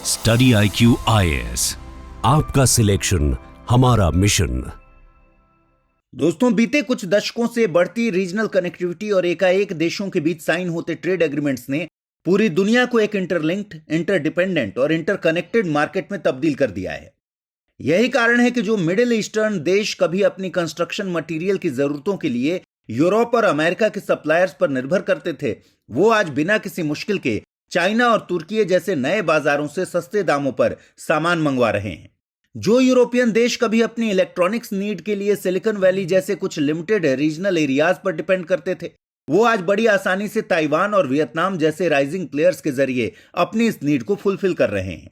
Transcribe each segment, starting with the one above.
Study IQ IAS, आपका selection हमारा mission. दोस्तों, बीते कुछ दशकों से बढ़ती रीजनल कनेक्टिविटी और एकाएक देशों के बीच साइन होते ट्रेड एग्रीमेंट्स ने पूरी दुनिया को एक इंटरलिंक्ड, इंटरडिपेंडेंट और इंटरकनेक्टेड मार्केट में तब्दील कर दिया है। यही कारण है कि जो मिडिल ईस्टर्न देश कभी अपनी कंस्ट्रक्शन मटेरियल की जरूरतों के लिए यूरोप और अमेरिका के सप्लायर्स पर निर्भर करते थे, वो आज बिना किसी मुश्किल के चाइना और तुर्की जैसे नए बाजारों से सस्ते दामों पर सामान मंगवा रहे हैं। जो यूरोपियन देश कभी अपनी इलेक्ट्रॉनिक्स नीड के लिए सिलिकॉन वैली जैसे कुछ लिमिटेड रीजनल एरियाज पर डिपेंड करते थे, वो आज बड़ी आसानी से ताइवान और वियतनाम जैसे राइजिंग प्लेयर्स के जरिए अपनी इस नीड को फुलफिल कर रहे हैं।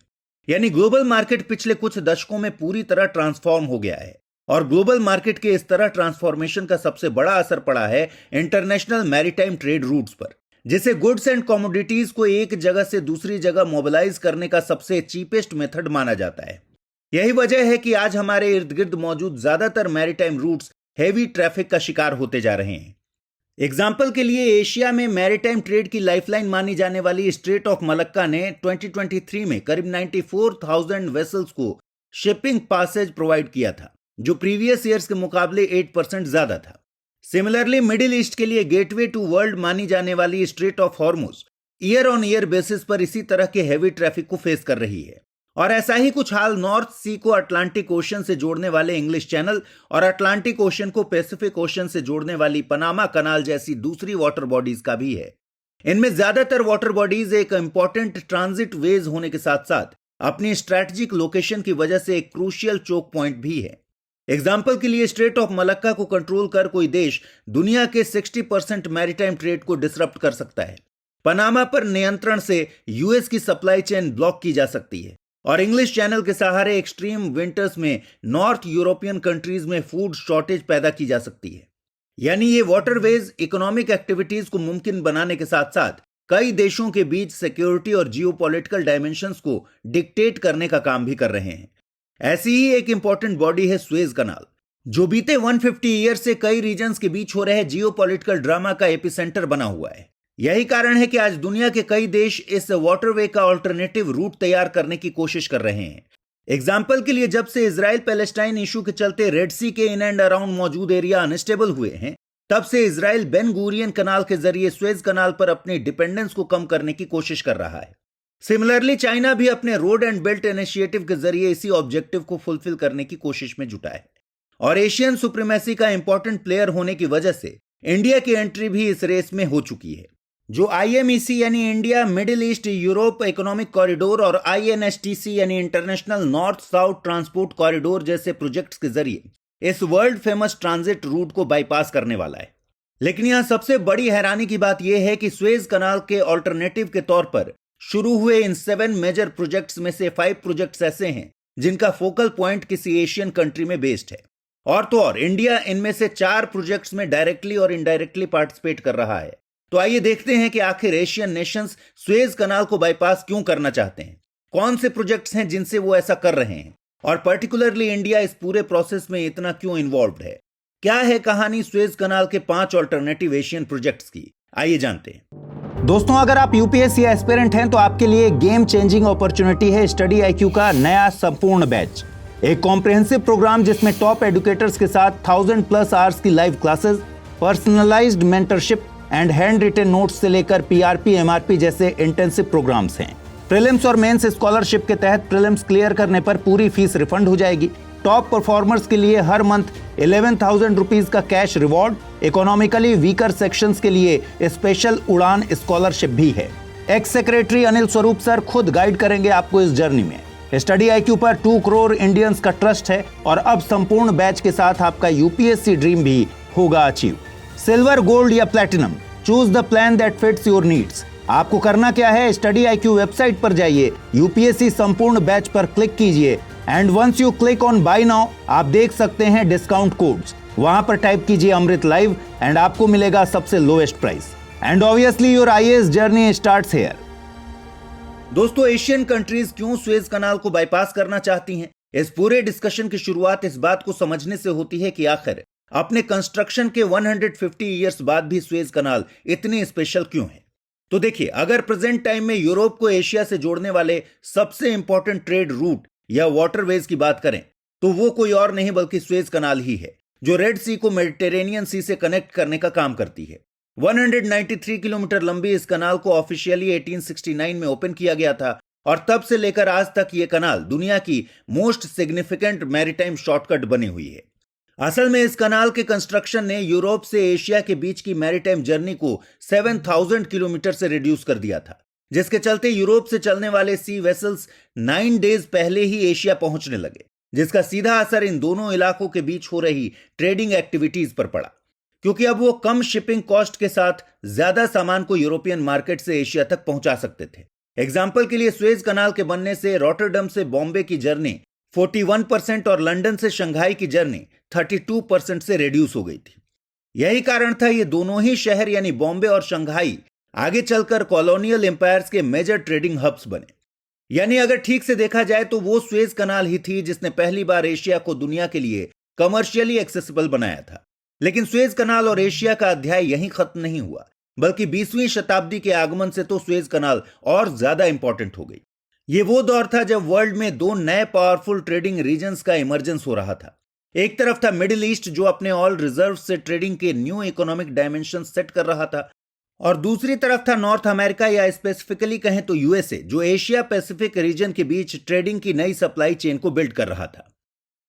यानी ग्लोबल मार्केट पिछले कुछ दशकों में पूरी तरह ट्रांसफॉर्म हो गया है। और ग्लोबल मार्केट के इस तरह ट्रांसफॉर्मेशन का सबसे बड़ा असर पड़ा है इंटरनेशनल मैरीटाइम ट्रेड रूट्स पर, जिसे गुड्स एंड कमोडिटीज को एक जगह से दूसरी जगह मोबिलाइज करने का सबसे चीपेस्ट मेथड माना जाता है। यही वजह है कि आज हमारे इर्द गिर्द मौजूद ज्यादातर मैरीटाइम रूट्स हेवी ट्रैफिक का शिकार होते जा रहे हैं। एग्जाम्पल के लिए एशिया में मैरीटाइम ट्रेड की लाइफलाइन मानी जाने वाली स्ट्रेट ऑफ मलक्का ने 2023 में करीब 94,000 वेसल्स को शिपिंग पासेज प्रोवाइड किया था, जो प्रीवियस ईयर्स के मुकाबले 8% ज्यादा था। सिमिलरली मिडिल ईस्ट के लिए गेटवे टू वर्ल्ड मानी जाने वाली straight of Hormuz year on year basis पर इसी तरह के हेवी ट्रैफिक को फेस कर रही है। और ऐसा ही कुछ हाल नॉर्थ सी को अटलांटिक ओशन से जोड़ने वाले इंग्लिश चैनल और अटलांटिक ओशन को पैसिफिक ओशन से जोड़ने वाली पनामा कनाल जैसी दूसरी वाटर बॉडीज का भी है। इनमें ज्यादातर वाटर बॉडीज एक इंपॉर्टेंट ट्रांजिट वेज होने के साथ साथ अपनी स्ट्रैटेजिक लोकेशन की वजह से एक क्रूशियल चोक पॉइंट भी है। एग्जाम्पल के लिए स्ट्रेट ऑफ मलक्का को कंट्रोल कर कोई देश दुनिया के 60% मैरीटाइम ट्रेड को डिसरप्ट कर सकता है। पनामा पर नियंत्रण से यूएस की सप्लाई चेन ब्लॉक की जा सकती है और इंग्लिश चैनल के सहारे एक्सट्रीम विंटर्स में नॉर्थ यूरोपियन कंट्रीज में फूड शॉर्टेज पैदा की जा सकती है। यानी ये वाटरवेज इकोनॉमिक एक्टिविटीज को मुमकिन बनाने के साथ साथ कई देशों के बीच सिक्योरिटी और जियोपॉलिटिकल डायमेंशंस को डिक्टेट करने का काम भी कर रहे हैं। ऐसी ही एक इंपॉर्टेंट बॉडी है सुएज कनाल, जो बीते 150 ईयर से कई रीजन्स के बीच हो रहे जियोपॉलिटिकल ड्रामा का एपिसेंटर बना हुआ है। यही कारण है कि आज दुनिया के कई देश इस वाटरवे का ऑल्टरनेटिव रूट तैयार करने की कोशिश कर रहे हैं। एग्जाम्पल के लिए जब से इजराइल पैलेस्टाइन इशू के चलते रेड सी के इन एंड अराउंड मौजूद एरिया अनस्टेबल हुए हैं, तब से इजराइल बेन गुरियन कनाल के जरिए सुएज कनाल पर अपनी डिपेंडेंस को कम करने की कोशिश कर रहा है। सिमिलरली चाइना भी अपने रोड एंड बेल्ट इनिशिएटिव के जरिए इसी ऑब्जेक्टिव को फुलफिल करने की कोशिश में जुटा है। और एशियन सुप्रीमेसी का इंपॉर्टेंट प्लेयर होने की वजह से इंडिया की एंट्री भी इस रेस में हो चुकी है। जो IMEC यानी India middle east Europe economic corridor और INSTC यानी international north south transport corridor जैसे प्रोजेक्ट्स के जरिए इस वर्ल्ड फेमस ट्रांजिट रूट को बाईपास करने वाला है। लेकिन यहां सबसे बड़ी हैरानी की बात यह है कि सुएज कनाल के ऑल्टरनेटिव के तौर पर शुरू हुए इन 7 मेजर प्रोजेक्ट्स में से 5 प्रोजेक्ट्स ऐसे हैं जिनका फोकल पॉइंट किसी एशियन कंट्री में बेस्ड है। और तो और इंडिया इनमें से 4 प्रोजेक्ट्स में डायरेक्टली और इनडायरेक्टली पार्टिसिपेट कर रहा है। तो आइए देखते हैं कि आखिर एशियन नेशंस सुएज कनाल को बाईपास क्यों करना चाहते हैं, कौन से प्रोजेक्ट्स हैं जिनसे वो ऐसा कर रहे हैं, और पर्टिकुलरली इंडिया इस पूरे प्रोसेस में इतना क्यों इन्वॉल्व्ड है। क्या है कहानी सुएज कनाल के 5 ऑल्टरनेटिव एशियन प्रोजेक्ट्स की, आइए जानते हैं। दोस्तों, अगर आप यूपीएससी एस्पिरेंट हैं तो आपके लिए गेम चेंजिंग अपॉर्चुनिटी है स्टडी IQ का नया संपूर्ण बैच। एक कॉम्प्रिहेंसिव प्रोग्राम जिसमें टॉप एडुकेटर्स के साथ 1000+ आवर्स की live classes, personalized mentorship and hand written notes से लेकर PRP MRP जैसे इंटेंसिव प्रोग्राम्स हैं। प्रीलिम्स और मेंस स्कॉलरशिप के तहत प्रीलिम्स क्लियर करने पर पूरी फीस रिफंड हो जाएगी। टॉप परफॉर्मर्स के लिए हर मंथ 11,000 रुपीज का cash reward, economically weaker sections के लिए स्पेशल उड़ान स्कॉलरशिप भी है। X secretary Anil Swarup sir खुद गाइड करेंगे आपको इस जर्नी में। स्टडी IQ पर 2 करोड़ इंडियंस का ट्रस्ट है और अब संपूर्ण बैच के साथ आपका यूपीएससी ड्रीम भी होगा अचीव। सिल्वर, गोल्ड या platinum, choose the plan that fits your needs. आपको करना क्या है, स्टडी IQ वेबसाइट पर जाइए, यूपीएससी संपूर्ण बैच पर क्लिक कीजिए and once you click on buy now आप देख सकते हैं डिस्काउंट कोड्स। वहां पर टाइप कीजिए अमृत लाइव एंड आपको मिलेगा सबसे lowest price and obviously your IAS journey starts here. दोस्तों, एशियन कंट्रीज क्यों सुएज कनाल को बाईपास करना चाहती हैं? इस पूरे डिस्कशन की शुरुआत इस बात को समझने से होती है कि आखिर अपने कंस्ट्रक्शन के 150 ईयर्स बाद भी सुएज कनाल इतनी स्पेशल क्यों है। तो देखिए, अगर प्रेजेंट टाइम में यूरोप को एशिया से जोड़ने वाले सबसे इंपॉर्टेंट ट्रेड रूट या वाटरवेज की बात करें तो वो कोई और नहीं बल्कि सुएज कनाल ही है, जो रेड सी को मेडिटेरेनियन सी से कनेक्ट करने का काम करती है। 193 किलोमीटर लंबी इस कनाल को ऑफिशियली 1869 में ओपन किया गया था और तब से लेकर आज तक ये कनाल दुनिया की मोस्ट सिग्निफिकेंट मैरीटाइम शॉर्टकट बनी हुई है। असल में इस कनाल के कंस्ट्रक्शन ने यूरोप से एशिया के बीच की मैरीटाइम जर्नी को 7000 किलोमीटर से रिड्यूस कर दिया था, जिसके चलते यूरोप से चलने वाले सी वेसल्स 9 डेज पहले ही एशिया पहुंचने लगे, जिसका सीधा असर इन दोनों इलाकों के बीच हो रही ट्रेडिंग एक्टिविटीज पर पड़ा, क्योंकि अब वो कम शिपिंग कॉस्ट के साथ ज्यादा सामान को यूरोपियन मार्केट से एशिया तक पहुंचा सकते थे। एग्जाम्पल के लिए सुएज कनाल के बनने से रॉटरडम से बॉम्बे की जर्नी 41% और लंदन से शंघाई की जर्नी 32% से रिड्यूस हो गई थी। यही कारण था ये दोनों ही शहर यानी बॉम्बे और शंघाई आगे चलकर कॉलोनियल एम्पायर्स के मेजर ट्रेडिंग हब्स बने। यानी अगर ठीक से देखा जाए तो वो सुएज कनाल ही थी जिसने पहली बार एशिया को दुनिया के लिए कमर्शियली एक्सेसिबल बनाया था। लेकिन सुएज कनाल और एशिया का अध्याय यहीं खत्म नहीं हुआ, बल्कि 20वीं शताब्दी के आगमन से तो सुएज कनाल और ज्यादा इंपॉर्टेंट हो गई। ये वो दौर था जब वर्ल्ड में दो नए पावरफुल ट्रेडिंग रीजन्स का इमर्जेंस हो रहा था। एक तरफ था मिडिल ईस्ट, जो अपने ऑल रिजर्व से ट्रेडिंग के न्यू इकोनॉमिक डायमेंशन सेट कर रहा था, और दूसरी तरफ था नॉर्थ अमेरिका या स्पेसिफिकली कहें तो यूएसए, जो एशिया पैसिफिक रीजन के बीच ट्रेडिंग की नई सप्लाई चेन को बिल्ड कर रहा था।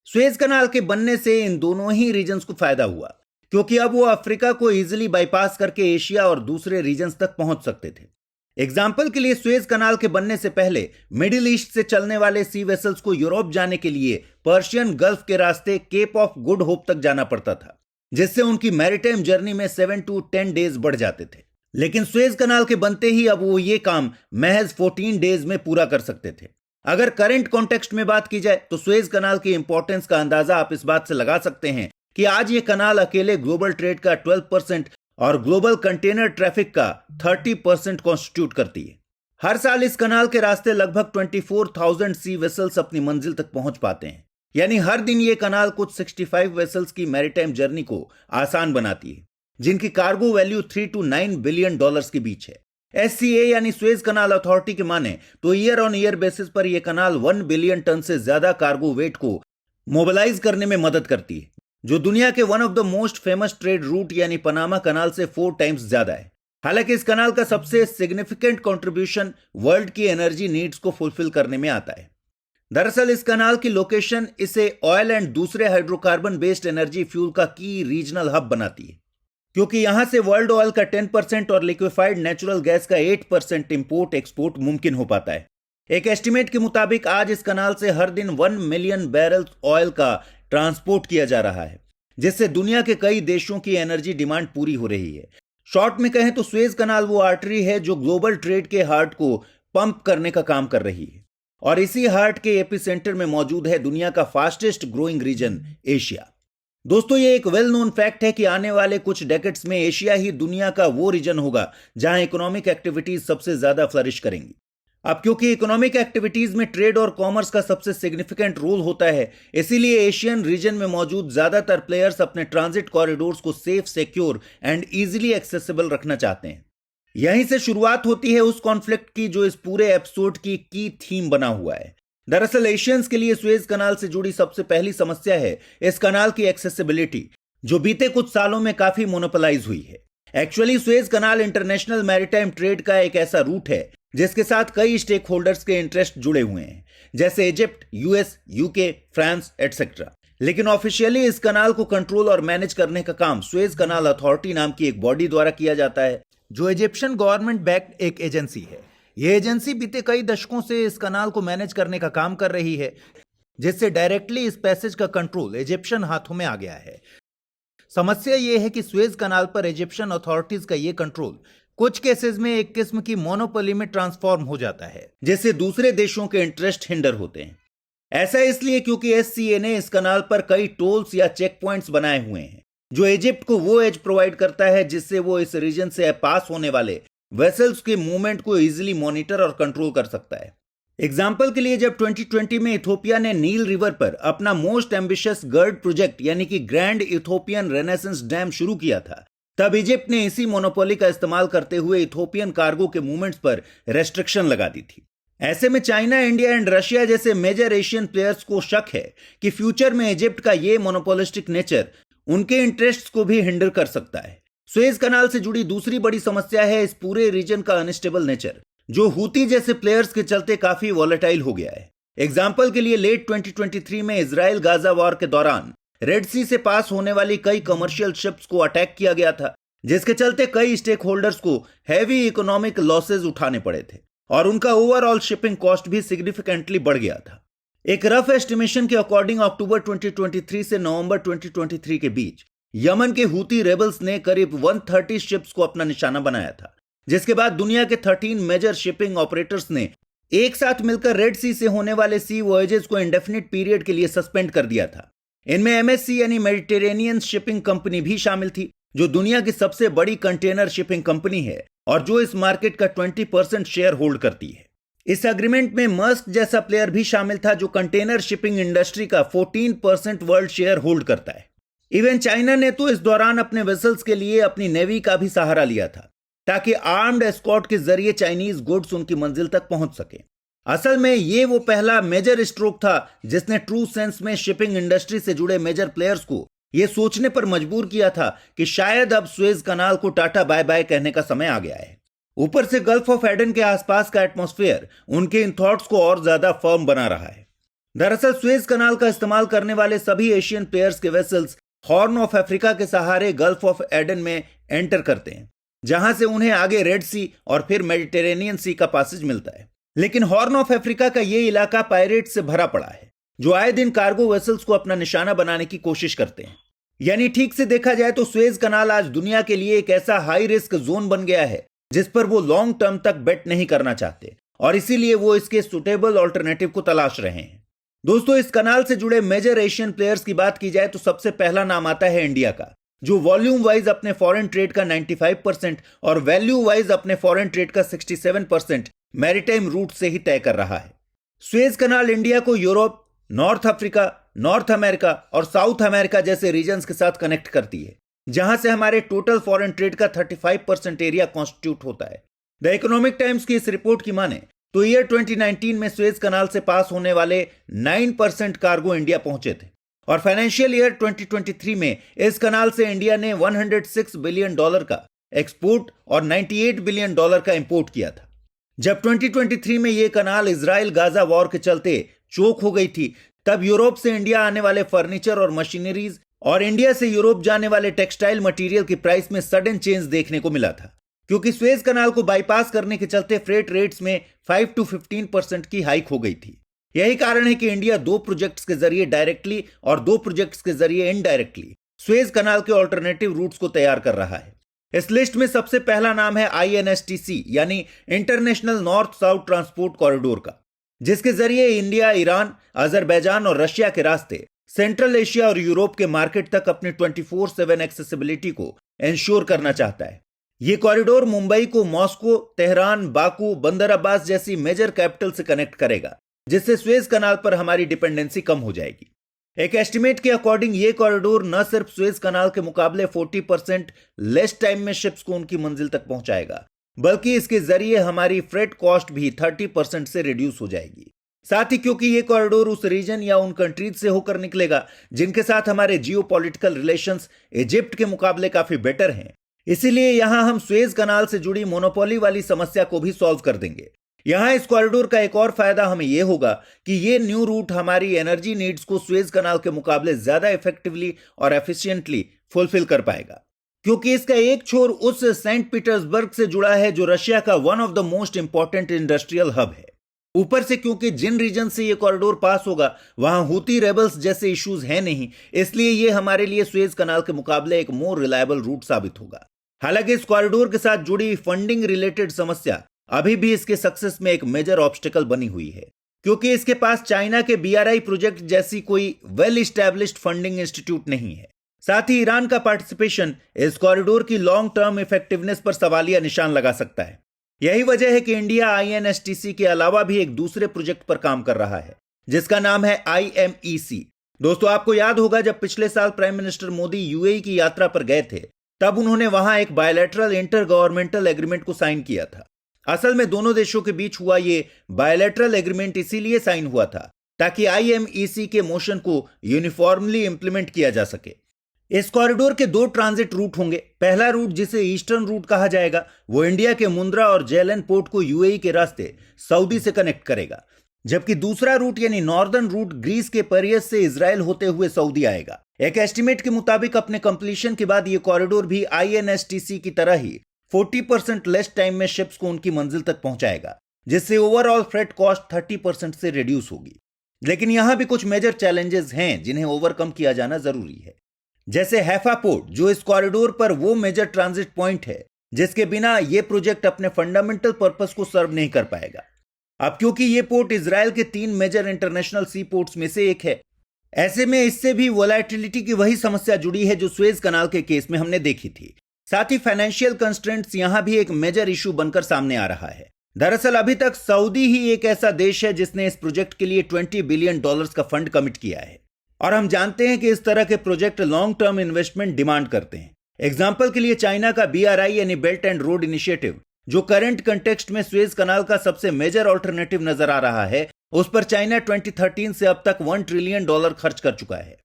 सुएज कनाल के बनने से इन दोनों ही रीजन्स को फायदा हुआ, क्योंकि अब वो अफ्रीका को इजीली बाईपास करके एशिया और दूसरे रीजन्स तक पहुंच सकते थे। एग्जाम्पल के लिए सुएज कनाल के बनने से पहले मिडिल ईस्ट से चलने वाले सी वेसल्स को यूरोप जाने के लिए पर्शियन गल्फ के रास्ते केप ऑफ गुड होप तक जाना पड़ता था, जिससे उनकी मैरीटाइम जर्नी में 7 to 10 डेज बढ़ जाते थे। लेकिन सुएज कनाल के बनते ही अब वो ये काम महज 14 डेज में पूरा कर सकते थे। अगर करंट कॉन्टेक्स्ट में बात की जाए तो सुएज कनाल की इंपॉर्टेंस का अंदाजा आप इस बात से लगा सकते हैं कि आज ये कनाल अकेले ग्लोबल ट्रेड का 12% और ग्लोबल कंटेनर ट्रैफिक का 30% कॉन्स्टिट्यूट करती है। हर साल इस कनाल के रास्ते लगभग 24,000 सी वेसल्स अपनी मंजिल तक पहुंच पाते हैं। यानी हर दिन ये कनाल कुछ 65 वेसल्स की मैरीटाइम जर्नी को आसान बनाती है, जिनकी cargo value 3 to 9 billion dollars के बीच है। SCA यानी सुएज कनाल अथॉरिटी के माने तो ईयर ऑन ईयर बेसिस पर यह कनाल 1 बिलियन टन से ज्यादा कार्गो वेट को मोबिलाइज करने में मदद करती है, जो दुनिया के one of the most famous trade route यानी पनामा कनाल से 4 टाइम्स ज्यादा है। हालांकि इस कनाल का सबसे सिग्निफिकेंट कंट्रीब्यूशन वर्ल्ड की एनर्जी नीड्स को फुलफिल करने में आता है। दरअसल इस कनाल की लोकेशन इसे ऑयल एंड दूसरे हाइड्रोकार्बन बेस्ड एनर्जी फ्यूल का की रीजनल हब बनाती है, क्योंकि यहां से वर्ल्ड ऑयल का 10% और लिक्विफाइड नेचुरल गैस का 8% इंपोर्ट एक्सपोर्ट मुमकिन हो पाता है। एक एस्टिमेट के मुताबिक आज इस कनाल से हर दिन 1 मिलियन बैरल ऑयल का ट्रांसपोर्ट किया जा रहा है, जिससे दुनिया के कई देशों की एनर्जी डिमांड पूरी हो रही है। शॉर्ट में कहें तो सुएज कनाल वो आर्टरी है जो ग्लोबल ट्रेड के हार्ट को पंप करने का काम कर रही है, और इसी हार्ट के एपिसेंटर में मौजूद है दुनिया का फास्टेस्ट ग्रोइंग रीजन एशिया। दोस्तों, ये एक वेल नोन फैक्ट है कि आने वाले कुछ डेकेड्स में एशिया ही दुनिया का वो रीजन होगा जहां इकोनॉमिक एक्टिविटीज सबसे ज्यादा फ्लरिश करेंगी। अब क्योंकि इकोनॉमिक एक्टिविटीज में ट्रेड और कॉमर्स का सबसे सिग्निफिकेंट रोल होता है, इसीलिए एशियन रीजन में मौजूद ज्यादातर प्लेयर्स अपने ट्रांजिट कॉरिडोर्स को safe, secure and easily accessible रखना चाहते हैं। यहीं से शुरुआत होती है उस कॉन्फ्लिक्ट की जो इस पूरे एपिसोड की थीम बना हुआ है। दरअसल एशियंस के लिए सुएज कनाल से जुड़ी सबसे पहली समस्या है इस कनाल की एक्सेसिबिलिटी, जो बीते कुछ सालों में काफी मोनोपोलाइज हुई है। एक्चुअली सुएज कनाल इंटरनेशनल मैरीटाइम ट्रेड का एक ऐसा रूट है जिसके साथ कई स्टेक होल्डर्स के इंटरेस्ट जुड़े हुए हैं, जैसे Egypt, US, UK, France etcetera. लेकिन ऑफिशियली इस कनाल को कंट्रोल और मैनेज करने का काम सुएज कनाल अथॉरिटी नाम की एक बॉडी द्वारा किया जाता है, जो इजिप्शियन गवर्नमेंट बैक्ड एक एजेंसी है। यह एजेंसी बीते कई दशकों से इस कनाल को मैनेज करने का काम कर रही है, जिससे डायरेक्टली इस पैसेज का कंट्रोल इजिप्शियन हाथों में आ गया है। समस्या यह है कि सुएज कनाल पर इजिप्शियन अथॉरिटीज का यह कंट्रोल कुछ केसेस में एक किस्म की मोनोपोली में ट्रांसफॉर्म हो जाता है, जिससे दूसरे देशों के इंटरेस्ट हिंडर होते हैं। ऐसा इसलिए क्योंकि एससीए ने इस कनाल पर कई टोल्स या चेक पॉइंट्स बनाए हुए हैं, जो इजिप्ट को वो एज प्रोवाइड करता है जिससे वो इस रीजन से पास होने वाले वेसल्स के मूवमेंट को इजीली मॉनिटर और कंट्रोल कर सकता है। एग्जाम्पल के लिए जब 2020 में इथोपिया ने नील रिवर पर अपना मोस्ट एम्बिशियस गर्ड प्रोजेक्ट यानी कि ग्रैंड इथोपियन रेनेसेंस डैम शुरू किया था, तब इजिप्ट ने इसी मोनोपोली का इस्तेमाल करते हुए इथोपियन कार्गो के मूवमेंट्स पर रेस्ट्रिक्शन लगा दी थी। ऐसे में चाइना, इंडिया एंड रशिया जैसे मेजर एशियन प्लेयर्स को शक है कि फ्यूचर में इजिप्ट का ये मोनोपोलिस्टिक नेचर उनके इंटरेस्ट्स को भी हिंडर कर सकता है। सुएज कनाल से जुड़ी दूसरी बड़ी समस्या है इस पूरे रीजन का अनस्टेबल नेचर, जो हूती जैसे प्लेयर्स के चलते काफी वॉलेटाइल हो गया है। एग्जाम्पल के लिए लेट 2023 में इजराइल गाजा वॉर के दौरान रेड सी से पास होने वाली कई कमर्शियल शिप्स को अटैक किया गया था, जिसके चलते कई स्टेक होल्डर्स को हैवी इकोनॉमिक लॉसेज उठाने पड़े थे और उनका ओवरऑल शिपिंग कॉस्ट भी सिग्निफिकेंटली बढ़ गया था। एक रफ एस्टिमेशन के अकॉर्डिंग अक्टूबर 2023 से नवंबर 2023 के बीच यमन के हूती रेबल्स ने करीब 130 शिप्स को अपना निशाना बनाया था, जिसके बाद दुनिया के 13 मेजर शिपिंग ऑपरेटर्स ने एक साथ मिलकर रेड सी से होने वाले सी वॉयजेस को इंडेफिनिट पीरियड के लिए सस्पेंड कर दिया था। इनमें एमएससी यानी मेडिटेरेनियन शिपिंग कंपनी भी शामिल थी, जो दुनिया की सबसे बड़ी कंटेनर शिपिंग कंपनी है और जो इस मार्केट का 20% शेयर होल्ड करती है। इस एग्रीमेंट में मर्स्क जैसा प्लेयर भी शामिल था, जो कंटेनर शिपिंग इंडस्ट्री का 14% वर्ल्ड शेयर होल्ड करता है। इवन चाइना ने तो इस दौरान अपने वेसल्स के लिए अपनी नेवी का भी सहारा लिया था, ताकि आर्म्ड एस्कॉर्ट के जरिए चाइनीज गुड्स उनकी मंजिल तक पहुंच सके। असल में ये वो पहला मेजर स्ट्रोक था जिसने ट्रू सेंस में शिपिंग इंडस्ट्री से जुड़े मेजर प्लेयर्स को यह सोचने पर मजबूर किया था कि शायद अब सुएज कनाल को टाटा बाय बाय कहने का समय आ गया है। ऊपर से गल्फ ऑफ एडन के आसपास का एटमॉस्फेयर उनके इन थॉट्स को और ज्यादा फर्म बना रहा है। दरअसल सुएज कनाल का इस्तेमाल करने वाले सभी एशियन प्लेयर्स के वेसल्स हॉर्न ऑफ अफ्रीका के सहारे गल्फ ऑफ एडन में एंटर करते हैं, जहां से उन्हें आगे रेड सी और फिर मेडिटेरेनियन सी का पासेज मिलता है। लेकिन हॉर्न ऑफ अफ्रीका का यह इलाका पायरेट से भरा पड़ा है, जो आए दिन कार्गो वेसल्स को अपना निशाना बनाने की कोशिश करते हैं। यानी ठीक से देखा जाए तो सुएज कनाल आज दुनिया के लिए एक ऐसा हाई रिस्क जोन बन गया है जिस पर वो लॉन्ग टर्म तक बेट नहीं करना चाहते और इसीलिए वो इसके सुटेबल ऑल्टरनेटिव को तलाश रहे हैं। दोस्तों, इस कनाल से जुड़े मेजर एशियन प्लेयर्स की बात की जाए तो सबसे पहला नाम आता है इंडिया का, जो वॉल्यूम वाइज अपने फॉरेन ट्रेड का 95% और वैल्यू वाइज अपने फॉरेन ट्रेड का 67% मैरीटाइम रूट से ही तय कर रहा है। सुएज कनाल इंडिया को Europe, north Africa, north America और साउथ अमेरिका जैसे रीजन्स के साथ कनेक्ट करती है, जहां से हमारे टोटल फॉरेन ट्रेड का 35% एरिया कॉन्स्टिट्यूट होता है। द इकोनॉमिक टाइम्स की इस रिपोर्ट की माने तो ईयर 2019 में सुएज कनाल से पास होने वाले 9% कार्गो इंडिया पहुंचे थे और फाइनेंशियल ईयर 2023 में इस कनाल से इंडिया ने $106 बिलियन का एक्सपोर्ट और $98 बिलियन का इंपोर्ट किया था। जब 2023 में यह कनाल इजराइल गाजा वॉर के चलते चोक हो गई थी, तब यूरोप से इंडिया आने वाले फर्नीचर और मशीनरीज और इंडिया से यूरोप जाने वाले टेक्सटाइल मटेरियल की प्राइस में सडन चेंज देखने को मिला था, क्योंकि सुएज कनाल को बाईपास करने के चलते फ्रेट रेट्स में 5 to 15% की हाइक हो गई थी। यही कारण है कि इंडिया 2 प्रोजेक्ट्स के जरिए डायरेक्टली और 2 प्रोजेक्ट्स के जरिए इनडायरेक्टली सुएज कनाल के ऑल्टरनेटिव रूट्स को तैयार कर रहा है। इस लिस्ट में सबसे पहला नाम है INSTC यानी international north south transport corridor का, जिसके जरिए इंडिया, ईरान, अजरबैजान और रशिया के रास्ते सेंट्रल एशिया और यूरोप के मार्केट तक अपनी 24/7 एक्सेसिबिलिटी को इंश्योर करना चाहता है। यह कॉरिडोर मुंबई को मॉस्को, तेहरान, बाकू, बंदर अब्बास जैसी मेजर कैपिटल से कनेक्ट करेगा, जिससे सुएज कनाल पर हमारी डिपेंडेंसी कम हो जाएगी। एक एस्टिमेट के अकॉर्डिंग यह कॉरिडोर न सिर्फ सुएज कनाल के मुकाबले 40% लेस टाइम में शिप्स को उनकी मंजिल तक पहुंचाएगा, बल्कि इसके जरिए हमारी फ्रेट कॉस्ट भी 30% से रिड्यूस हो जाएगी। साथ ही क्योंकि यह कॉरिडोर उस रीजन या उन कंट्रीज से होकर निकलेगा जिनके साथ हमारे जियोपॉलिटिकल रिलेशंस इजिप्ट के मुकाबले काफी बेटर हैं, इसीलिए यहां हम सुएज कनाल से जुड़ी मोनोपोली वाली समस्या को भी सॉल्व कर देंगे। यहां इस कॉरिडोर का एक और फायदा हमें यह होगा कि यह न्यू रूट हमारी एनर्जी नीड्स को सुएज कनाल के मुकाबले ज्यादा इफेक्टिवली और एफिशिएंटली फुलफिल कर पाएगा, क्योंकि इसका एक छोर उस सेंट पीटर्सबर्ग से जुड़ा है जो रशिया का one of the most important industrial hub है। ऊपर से क्योंकि जिन रीजन से यह कॉरिडोर पास होगा वहां हूती रेबल्स जैसे इश्यूज हैं नहीं, इसलिए यह हमारे लिए सुएज कनाल के मुकाबले एक मोर रिलायबल रूट साबित होगा। हालांकि इस कॉरिडोर के साथ जुड़ी फंडिंग रिलेटेड समस्या अभी भी इसके सक्सेस में एक मेजर ऑब्स्टिकल बनी हुई है, क्योंकि इसके पास चाइना के BRI प्रोजेक्ट जैसी कोई वेल इस्टेब्लिश्ड फंडिंग इंस्टीट्यूट नहीं है। साथ ही ईरान का पार्टिसिपेशन इस कॉरिडोर की लॉन्ग टर्म इफेक्टिवनेस पर सवालिया निशान लगा सकता है। यही वजह है कि इंडिया INSTC के अलावा भी एक दूसरे प्रोजेक्ट पर काम कर रहा है, जिसका नाम है IMEC। दोस्तों, आपको याद होगा जब पिछले साल प्राइम मिनिस्टर मोदी UAE की यात्रा पर गए थे तब उन्होंने वहां एक बायलैटरल इंटर गवर्नमेंटल एग्रीमेंट को साइन किया था। असल में दोनों देशों के बीच हुआ ये बायलैटरल एग्रीमेंट इसीलिए साइन हुआ था ताकि IMEC के मोशन को यूनिफॉर्मली इंप्लीमेंट किया जा सके। इस कॉरिडोर के 2 ट्रांजिट रूट होंगे। पहला रूट, जिसे ईस्टर्न रूट कहा जाएगा, वो इंडिया के मुंद्रा और जेलन पोर्ट को UAE के रास्ते सऊदी से कनेक्ट करेगा, जबकि दूसरा रूट यानी नॉर्दर्न रूट ग्रीस के परियस से इजराइल होते हुए सऊदी आएगा। एक एस्टिमेट के मुताबिक अपने कंप्लीशन के बाद ये कॉरिडोर भी INSTC की तरह ही 40% लेस टाइम में शिप्स को उनकी मंजिल तक पहुंचाएगा, जिससे ओवरऑल फ्रेट कॉस्ट 30% से रिड्यूस होगी। लेकिन यहां भी कुछ मेजर चैलेंजेस हैं जिन्हें ओवरकम किया जाना जरूरी है, जैसे हैफा पोर्ट, जो इस कॉरिडोर पर वो मेजर ट्रांजिट पॉइंट है जिसके बिना ये प्रोजेक्ट अपने फंडामेंटल पर्पस को सर्व नहीं कर पाएगा। अब क्योंकि ये पोर्ट इजराइल के 3 मेजर इंटरनेशनल सी पोर्ट्स में से एक है, ऐसे में इससे भी वोलेटिलिटी की वही समस्या जुड़ी है जो सुएज कनाल के केस में हमने देखी थी। साथ ही फाइनेंशियल कंस्ट्रेंट्स यहां भी एक मेजर इशू बनकर सामने आ रहा है। दरअसल अभी तक सऊदी ही एक ऐसा देश है जिसने इस प्रोजेक्ट के लिए $20 बिलियन का फंड कमिट किया है, और हम जानते हैं कि इस तरह के project long term investment demand करते हैं। एग्जाम्पल के लिए चाइना का BRI यानी बेल्ट एंड रोड इनिशिएटिव, जो करंट कंटेक्स्ट में सुएज कनाल का सबसे मेजर ऑल्टरनेटिव नजर आ रहा है, उस पर चाइना 2013 से अब तक $1 ट्रिलियन खर्च कर चुका है।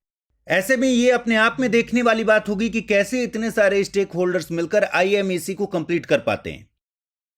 ऐसे में ये अपने आप में देखने वाली बात होगी कि कैसे इतने सारे स्टेक होल्डर्स मिलकर IMEC को कंप्लीट कर पाते हैं।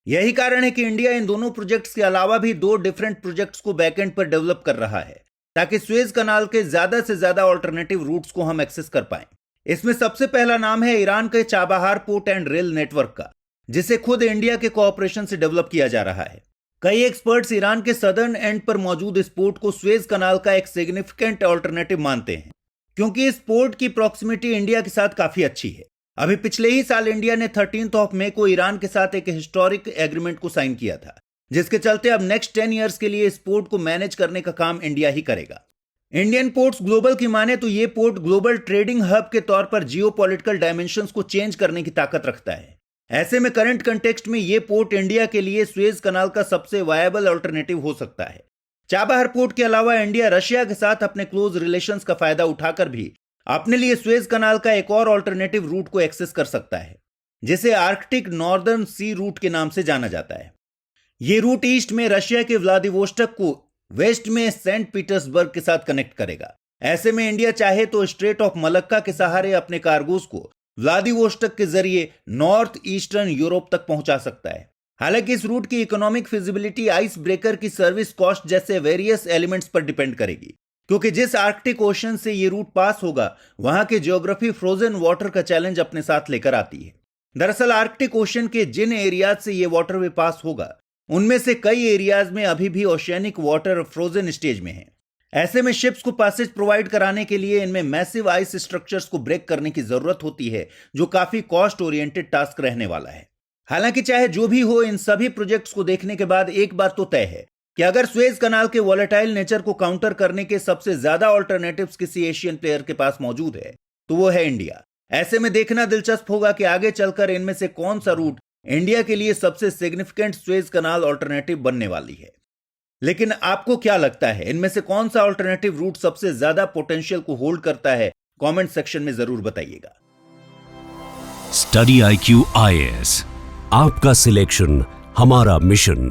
यही कारण है कि इंडिया इन दोनों प्रोजेक्ट्स के अलावा भी 2 डिफरेंट प्रोजेक्ट्स को बैकएंड पर डेवलप कर रहा है, ताकि सुएज कनाल के ज्यादा से ज्यादा ऑल्टरनेटिव रूट्स को हम एक्सेस कर पाएं। इसमें सबसे पहला नाम है ईरान के Chabahar port and rail network का, जिसे खुद इंडिया के कोऑपरेशन से डेवलप किया जा रहा है। कई एक्सपर्ट्स ईरान के सदर्न एंड पर मौजूद इस पोर्ट को सुएज कनाल का एक सिग्निफिकेंट ऑल्टरनेटिव मानते हैं, क्योंकि इस पोर्ट की प्रॉक्सिमिटी इंडिया के साथ काफी अच्छी है। अभी पिछले ही साल इंडिया ने 13 मई को ईरान के साथ एक हिस्टोरिक एग्रीमेंट को साइन किया था, जिसके चलते अब नेक्स्ट 10 इयर्स के लिए इस पोर्ट को मैनेज करने का काम इंडिया ही करेगा। इंडियन पोर्ट्स ग्लोबल की माने तो ये पोर्ट ग्लोबल ट्रेडिंग हब के तौर पर जियोपॉलिटिकल डायमेंशंस को चेंज करने की ताकत रखता है। ऐसे में करंट कंटेक्स्ट में ये पोर्ट इंडिया के लिए सुएज कनाल का सबसे वायबल अल्टरनेटिव हो सकता है। चाबहार पोर्ट के अलावा इंडिया रशिया के साथ अपने क्लोज रिलेशंस का फायदा उठाकर भी अपने लिए सुएज कनाल का एक और अल्टरनेटिव रूट को एक्सेस कर सकता है, जिसे आर्कटिक नॉर्दर्न सी रूट के नाम से जाना जाता है। ये रूट ईस्ट में रशिया के व्लादिवोस्टोक को वेस्ट में सेंट पीटर्सबर्ग के साथ कनेक्ट करेगा। ऐसे में इंडिया चाहे तो स्ट्रेट ऑफ मलक्का के सहारे अपने कार्गोस को व्लादिवोस्टोक के जरिए नॉर्थ ईस्टर्न यूरोप तक पहुंचा सकता है। हालांकि इस रूट की इकोनॉमिक फिजिबिलिटी आइस ब्रेकर की सर्विस कॉस्ट जैसे वेरियस एलिमेंट्स पर डिपेंड करेगी, क्योंकि जिस आर्कटिक ओशन से ये रूट पास होगा वहां की ज्योग्राफी फ्रोजन वाटर का चैलेंज अपने साथ लेकर आती है। दरअसल आर्कटिक ओशन के जिन एरियाज से ये वाटरवे पास होगा, उनमें से कई एरियाज में अभी भी ओशियनिक वाटर फ्रोजन स्टेज में है। ऐसे में शिप्स को पैसेज प्रोवाइड कराने के लिए इनमें मैसिव आइस स्ट्रक्चर्स को ब्रेक करने की जरूरत होती है, जो काफी कॉस्ट ओरिएंटेड टास्क रहने वाला है। हालांकि चाहे जो भी हो, इन सभी प्रोजेक्ट्स को देखने के बाद एक बात तो तय है कि अगर सुएज कनाल के वॉलेटाइल नेचर को काउंटर करने के सबसे ज्यादा ऑल्टरनेटिव्स किसी एशियन प्लेयर के पास मौजूद है तो वो है इंडिया। ऐसे में देखना दिलचस्प होगा कि आगे चलकर इनमें से कौन सा रूट इंडिया के लिए सबसे सिग्निफिकेंट सुएज कनाल ऑल्टरनेटिव बनने वाली है। लेकिन आपको क्या लगता है, इनमें से कौन सा ऑल्टरनेटिव रूट सबसे ज्यादा पोटेंशियल को होल्ड करता है? कमेंट सेक्शन में जरूर बताइएगा। स्टडी IQ IAS, आपका सिलेक्शन हमारा मिशन।